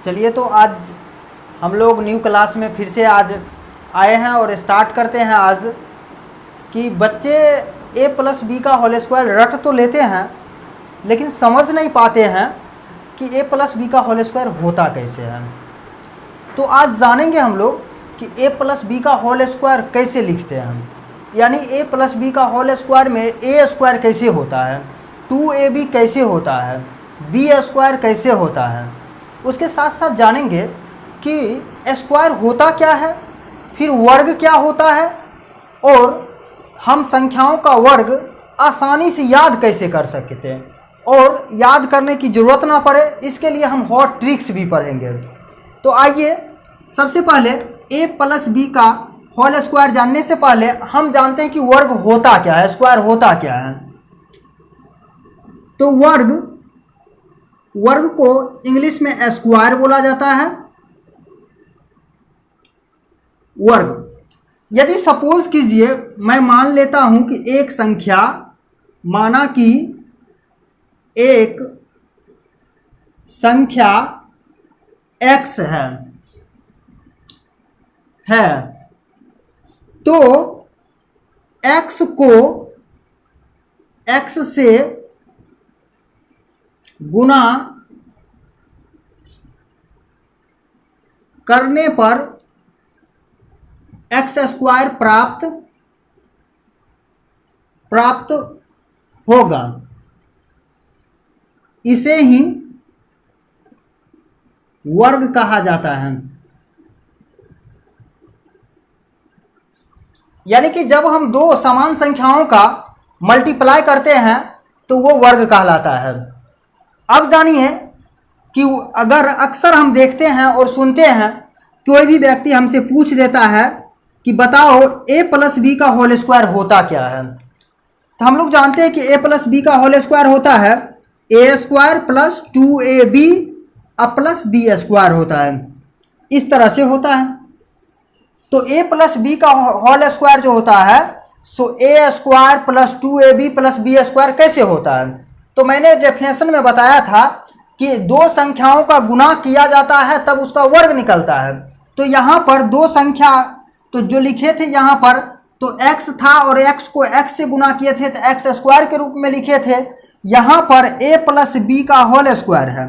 चलिए तो आज हम लोग न्यू क्लास में फिर से आज आए हैं और स्टार्ट करते हैं आज कि बच्चे a प्लस बी का होल स्क्वायर रट तो लेते हैं लेकिन समझ नहीं पाते हैं कि a प्लस बी का होल स्क्वायर होता कैसे है। तो आज जानेंगे हम लोग कि a प्लस बी का होल स्क्वायर कैसे लिखते हैं हम, यानी a प्लस बी का होल स्क्वायर में a स्क्वायर कैसे होता है, 2ab कैसे होता है, b स्क्वायर कैसे होता है। उसके साथ साथ जानेंगे कि स्क्वायर होता क्या है, फिर वर्ग क्या होता है और हम संख्याओं का वर्ग आसानी से याद कैसे कर सकते हैं और याद करने की ज़रूरत ना पड़े इसके लिए हम हॉट ट्रिक्स भी पढ़ेंगे। तो आइए सबसे पहले a प्लस बी का होल स्क्वायर जानने से पहले हम जानते हैं कि वर्ग होता क्या है, स्क्वायर होता क्या है। तो वर्ग को इंग्लिश में स्क्वायर बोला जाता है। वर्ग, यदि सपोज कीजिए मैं मान लेता हूं कि एक संख्या, माना कि एक संख्या x है तो x को x से गुना करने पर एक्स स्क्वायर प्राप्त होगा। इसे ही वर्ग कहा जाता है। यानी कि जब हम दो समान संख्याओं का मल्टीप्लाई करते हैं तो वो वर्ग कहलाता है। अब जानिए कि अगर अक्सर हम देखते हैं और सुनते हैं, कोई भी व्यक्ति हमसे पूछ देता है कि बताओ a प्लस बी का होल स्क्वायर होता क्या है, तो हम लोग जानते हैं कि a प्लस बी का होल स्क्वायर होता है a square plus 2ab plus b square होता है। इस तरह से होता है। तो a प्लस बी का होल स्क्वायर जो होता है सो a square plus 2ab plus b square कैसे होता है। तो मैंने डेफिनेशन में बताया था कि दो संख्याओं का गुना किया जाता है तब उसका वर्ग निकलता है। तो यहाँ पर दो संख्या तो जो लिखे थे यहाँ पर तो x था और x को x से गुना किए थे तो x स्क्वायर के रूप में लिखे थे। यहाँ पर a प्लस बी का होल स्क्वायर है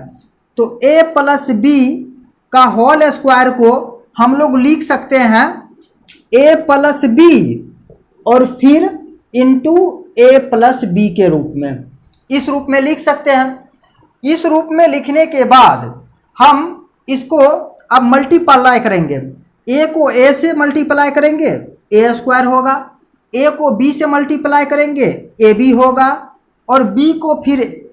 तो a प्लस बी का होल स्क्वायर को हम लोग लिख सकते हैं a प्लस बी और फिर इंटू a प्लस बी के रूप में, इस रूप में लिख सकते हैं। इस रूप में लिखने के बाद हम इसको अब मल्टीप्लाई करेंगे। a को a से मल्टीप्लाई करेंगे a स्क्वायर होगा, a को b से मल्टीप्लाई करेंगे ab होगा और b को फिर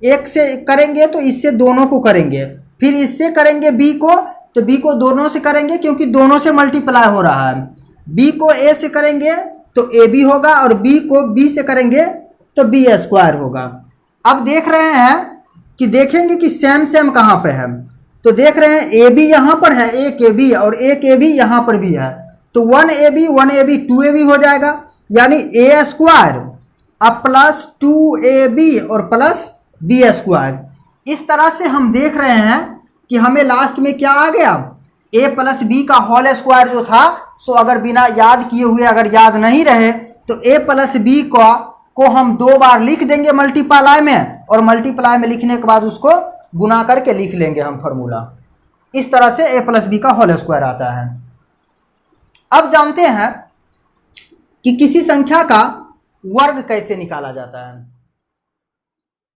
1 से करेंगे तो इससे दोनों को करेंगे, फिर इससे करेंगे b को तो b को दोनों से करेंगे क्योंकि दोनों से मल्टीप्लाई हो रहा है। b को a से करेंगे तो ab होगा और b को b से करेंगे तो b स्क्वायर होगा। अब देख रहे हैं कि देखेंगे कि सेम कहाँ पे है, तो देख रहे हैं ए बी यहाँ पर है, एक ए बी और एक ए बी यहाँ पर भी है तो 1ab 2ab हो जाएगा। यानी a स्क्वायर अब प्लस 2ab और प्लस b स्क्वायर। इस तरह से हम देख रहे हैं कि हमें लास्ट में क्या आ गया, a प्लस बी का होल स्क्वायर जो था सो अगर बिना याद किए हुए अगर याद नहीं रहे तो a प्लस बी को हम दो बार लिख देंगे मल्टीप्लाई में और मल्टीप्लाई में लिखने के बाद उसको गुना करके लिख लेंगे हम फॉर्मूला। इस तरह से a प्लस बी का होल स्क्वायर आता है। अब जानते हैं कि किसी संख्या का वर्ग कैसे निकाला जाता है।